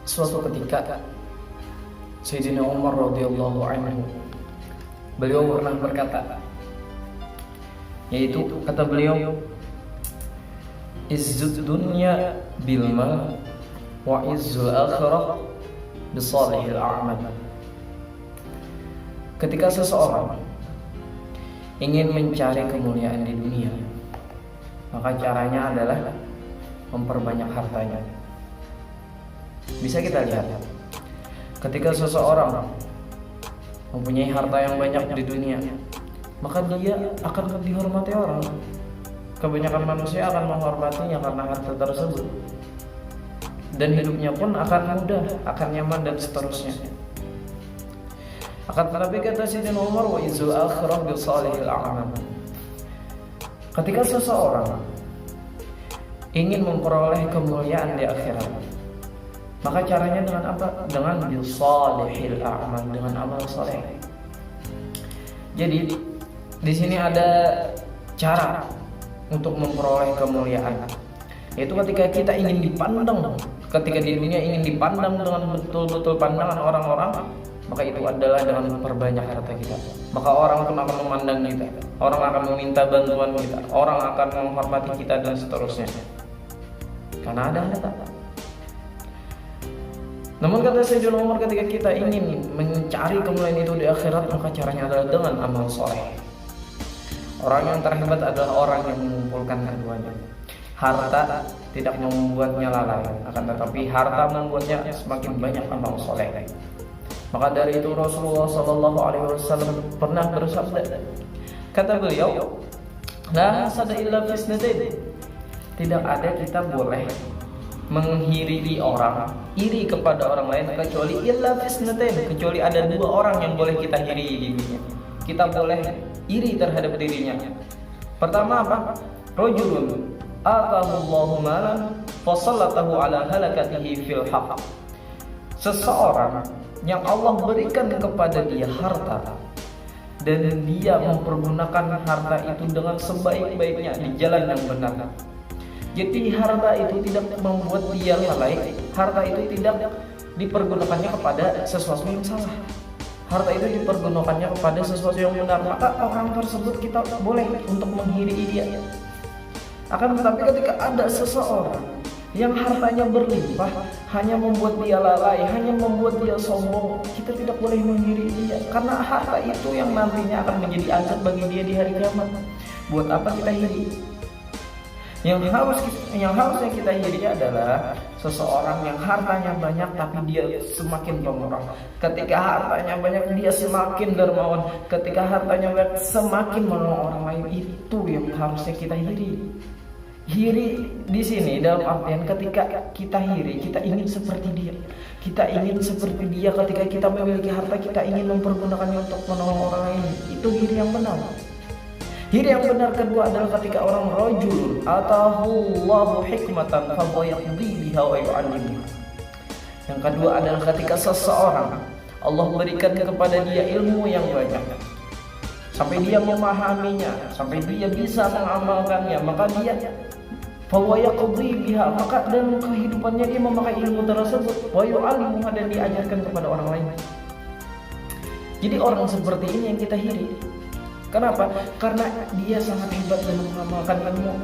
Suatu ketika Sayyidina Umar radhiyallahu anhu, beliau pernah berkata, yaitu kata beliau, izzud dunya bil mal wa izzul akhirah bisalihil a'mal. Ketika seseorang ingin mencari kemuliaan di dunia, maka caranya adalah memperbanyak hartanya. Bisa kita lihat, ketika seseorang mempunyai harta yang banyak di dunia, maka dia akan dihormati orang. Kebanyakan manusia akan menghormatinya karena harta tersebut, dan hidupnya pun akan mudah, akan nyaman dan seterusnya. Akan tetapi kata Sayyidina Umar, wa izzul akhirah bi salihil a'mal. Ketika seseorang ingin memperoleh kemuliaan di akhirat, maka caranya dengan apa? Dengan bi salihil a'mal, dengan amal saleh. Jadi di sini ada cara untuk memperoleh kemuliaan, yaitu ketika kita ingin dipandang, ketika di dunia ingin dipandang dengan betul-betul pandangan orang-orang, maka itu adalah dengan memperbanyak harta kita. Maka orang pun akan memandang kita, orang akan meminta bantuan kita, orang akan menghormati kita dan seterusnya, karena ada harta. Namun kata Sayyidina Umar, ketika kita ingin mencari kemuliaan itu di akhirat, maka caranya adalah dengan amal soleh. Orang yang terhebat adalah orang yang mengumpulkan keduanya. Harta tidak membuatnya lalai, akan tetapi harta membuatnya semakin banyak amal soleh. Maka dari itu Rasulullah Shallallahu Alaihi Wasallam pernah bersabda, kata beliau, la hasada illa fisnatain. Tidak ada kita boleh menghiri orang, iri kepada orang lain kecuali illa fisnatain, kecuali ada dua orang yang boleh kita iri di dunia. Kita boleh iri terhadap dirinya. Pertama apa? Rajulun atahullahu malan fasallatahu ala halakatihi fil haqq. Seseorang yang Allah berikan kepada dia harta, dan dia mempergunakan harta itu dengan sebaik-baiknya di jalan yang benar. Jadi harta itu tidak membuat dia lalai, harta itu tidak dipergunakannya kepada sesuatu yang salah, harta itu dipergunakannya kepada sesuatu yang benar. Maka orang tersebut kita boleh untuk menghiri dia. Akan tetapi ketika ada seseorang yang hartanya berlimpah, hanya membuat dia lalai, hanya membuat dia sombong, kita tidak boleh menghiri dia, karena harta itu yang nantinya akan menjadi azab bagi dia di hari kiamat. Buat apa kita iri? Yang harusnya kita iri adalah seseorang yang hartanya banyak tapi dia semakin pemurah. Ketika hartanya banyak dia semakin dermawan. Ketika hartanya banyak semakin menolong orang lain. Itu yang harusnya kita iri. Hiri di sini dalam artian ketika kita hiri, kita ingin seperti dia. Kita ingin seperti dia ketika kita memiliki harta, kita ingin mempergunakannya untuk menolong orang lain. Itu hiri yang benar. Hiri yang benar kedua adalah ketika orang rajul atahullahu hikmatan fa yaqdi biha wa yu'allimuha. Yang kedua adalah ketika seseorang Allah berikan kepada dia ilmu yang banyak, sampai dia memahaminya, sampai dia bisa mengamalkannya, maka dia fa yaqdi biha, maka dalam kehidupannya dia memakai ilmu tersebut, wa yu'allimuha, dan diajarkan kepada orang lain. Jadi orang seperti ini yang kita hiri. Kenapa? Karena dia sangat hebat dalam mengamalkan ilmu.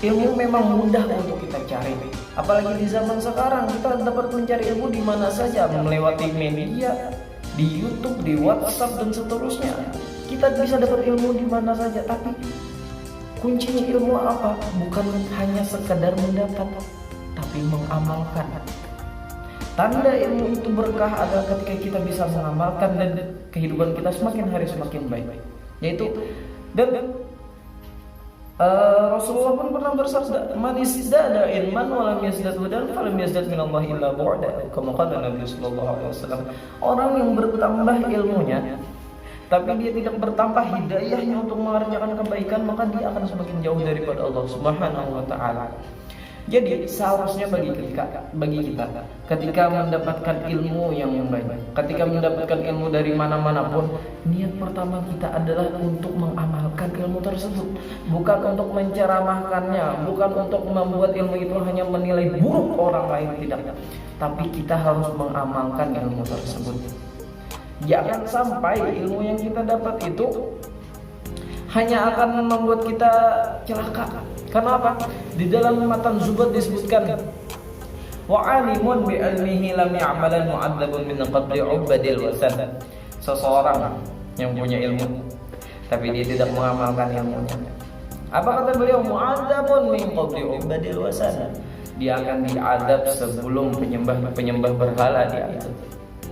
Ilmu memang mudah untuk kita cari. Apalagi di zaman sekarang, kita dapat mencari ilmu di mana saja, melewati media, di YouTube, di WhatsApp dan seterusnya. Kita bisa dapat ilmu di mana saja, tapi kuncinya ilmu apa? Bukan hanya sekedar mendapat, tapi mengamalkan. Tanda ilmu itu berkah adalah ketika kita bisa mengamalkan dan kehidupan kita semakin hari semakin baik. Yaitu dan Rasulullah pun pernah bersabda, "Man izdada ilman wa lam yazdad hudan falam yazdad minallahi illa bu'da." Kama qala Nabi sallallahu alaihi wasallam. Orang yang bertambah ilmunya tapi dia tidak bertambah hidayahnya untuk mengerjakan kebaikan, maka dia akan semakin jauh daripada Allah Subhanahu wa taala. Jadi seharusnya bagi kita ketika mendapatkan ilmu yang banyak, ketika mendapatkan ilmu dari mana-mana pun, niat pertama kita adalah untuk mengamalkan ilmu tersebut, bukan untuk menceramahkannya, bukan untuk membuat ilmu itu hanya menilai buruk orang lain, tidak. Tapi kita harus mengamalkan ilmu tersebut. Jangan sampai ilmu yang kita dapat itu hanya akan membuat kita celaka. Karena apa? Di dalam matan Zubat disebutkan, wa alimun bi ilmihi lam ya'malan mu'adzabun min qabli ubadil wasan. Seseorang yang punya ilmu tapi dia tidak mengamalkan ilmunya, apa kata beliau? Mu'adzabun min qabli ubadil wasan. Dia akan diadab sebelum penyembah berhala dia itu.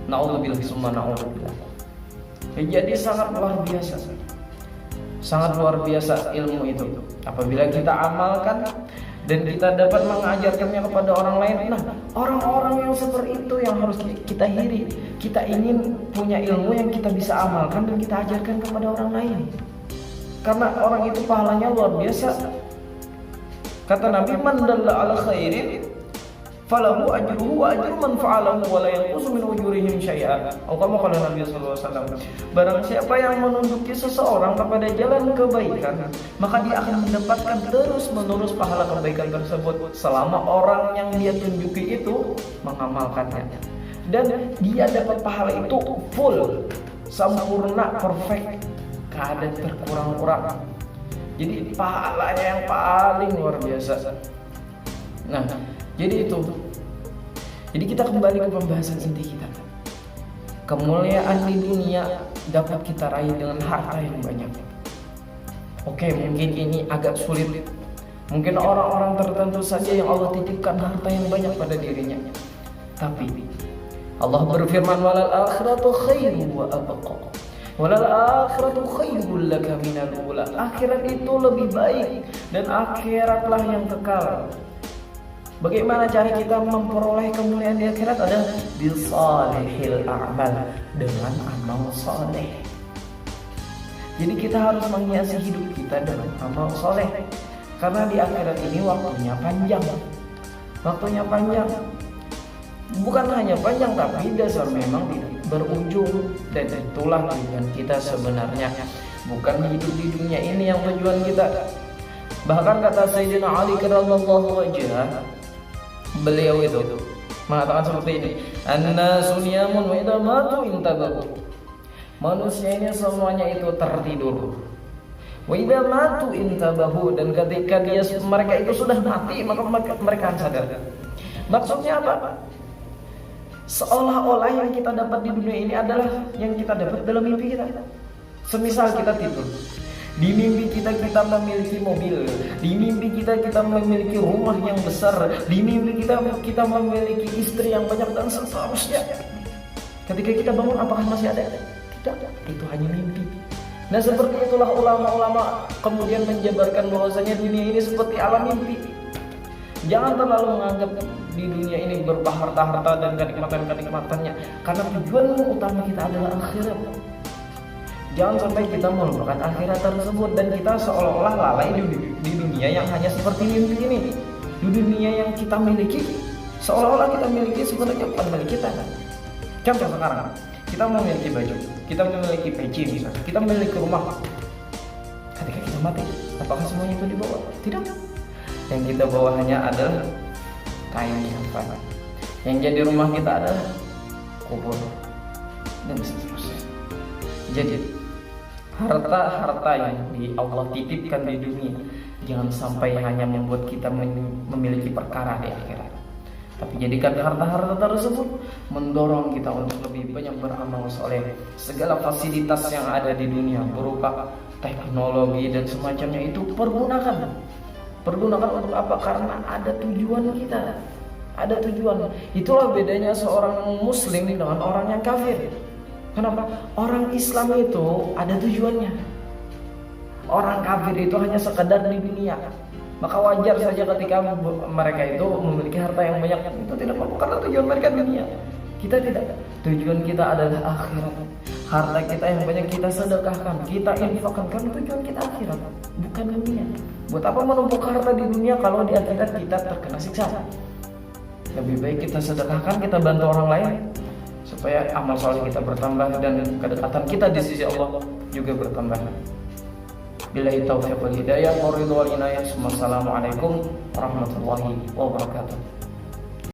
Na'udzubillah summa na'udzubillah. Jadi sangat luar biasa. Sangat luar biasa ilmu itu. Apabila kita amalkan dan kita dapat mengajarkannya kepada orang lain, nah orang-orang yang seperti itu yang harus kita iri. Kita ingin punya ilmu yang kita bisa amalkan dan kita ajarkan kepada orang lain. Karena orang itu pahalanya luar biasa. Kata Nabi, man dalla ala khairin falahu ajruhu wa ajru man fa'alahu wa la yanqusu min ujurihim syai'a. Atau kama qala Nabi sallallahu alaihi wasallam, barang siapa yang menunjuki seseorang kepada jalan kebaikan, maka dia akan mendapatkan terus-menerus pahala kebaikan tersebut selama orang yang dia tunjuki itu mengamalkannya. Dan dia dapat pahala itu full, sempurna, perfect, gak ada terkurang-kurang. Jadi pahalanya yang paling luar biasa. Nah, jadi itu. Jadi kita kembali ke pembahasan inti kita. Kemuliaan di dunia dapat kita raih dengan harta yang banyak. Oke, mungkin ini agak sulit. Mungkin orang-orang tertentu saja yang Allah titipkan harta yang banyak pada dirinya. Tapi Allah berfirman, walal akhiratu khairu wa abqa. Walal akhiratu khairul laka minal ula. Akhirat itu lebih baik dan akhiratlah yang kekal. Bagaimana cara kita memperoleh kemuliaan di akhirat? Adalah bisalihil a'mal, dengan amal soleh. Jadi kita harus menghiasi hidup kita dengan amal soleh. Karena di akhirat ini waktunya panjang. Waktunya panjang. Bukan hanya panjang, tapi dasar memang tidak berujung. Dan itulah tujuan kita sebenarnya. Bukan hidup di dunia ini yang tujuan kita. Bahkan kata Sayyidina Ali radhiyallahu wajhah, beliau itu mengatakan seperti ini, an-nasu niyamun wa idza matu intabahu. Manusia ini semuanya itu tertidur. Wa idza matu intabahu, dan ketika mereka itu sudah mati, maka mereka akan sadar. Maksudnya apa? Seolah-olah yang kita dapat di dunia ini adalah yang kita dapat dalam mimpi kita. Semisal kita tidur, di mimpi kita memiliki mobil, di mimpi kita memiliki rumah yang besar, di mimpi kita memiliki istri yang banyak dan seterusnya. Ketika kita bangun, apakah masih ada? Tidak, itu hanya mimpi. Nah, seperti itulah ulama-ulama kemudian menjabarkan bahwasanya dunia ini seperti alam mimpi. Jangan terlalu menganggap di dunia ini berharta-harta dan kenikmatan-kenikmatannya, karena tujuan utama kita adalah akhirat. Jangan sampai kita melupakan akhirat tersebut dan kita seolah-olah lalai di dunia yang hanya seperti mimpi ini. Di dunia yang kita miliki, seolah-olah kita miliki, sebenarnya bukan milik kita. Contoh sekarang, kita memiliki baju, kita memiliki peci misalnya, kita memiliki rumah. Ketika kita mati, apakah semuanya itu dibawa? Tidak. Yang kita bawa hanya adalah kain kafan. Yang jadi rumah kita adalah kubur dan seterusnya. Jadi harta-harta yang Allah titipkan di dunia jangan sampai hanya membuat kita memiliki perkara di akhirat, tapi jadikan harta-harta tersebut mendorong kita untuk lebih banyak beramal soleh. Segala fasilitas yang ada di dunia berupa teknologi dan semacamnya itu pergunakan untuk apa? Karena ada tujuan kita, ada tujuan. Itulah bedanya seorang muslim dengan orang yang kafir. Kenapa? Orang Islam itu ada tujuannya. Orang kafir itu hanya sekedar di dunia. Maka wajar saja ketika mereka itu memiliki harta yang banyak, itu tidak apa-apa karena tujuan mereka dunia. Kita tidak. Tujuan kita adalah akhirat. Harta kita yang banyak kita sedekahkan, kita infakkan, karena tujuan kita akhirat, bukan dunia. Buat apa menumpuk harta di dunia kalau di akhirat kita terkena siksa? Lebih baik kita sedekahkan, kita bantu orang lain supaya amal soleh kita bertambah dan kedekatan kita di sisi Allah juga bertambah. Billahi taufiq wal hidayah, wa ridha wal inayah. Wassalamualaikum warahmatullahi wabarakatuh.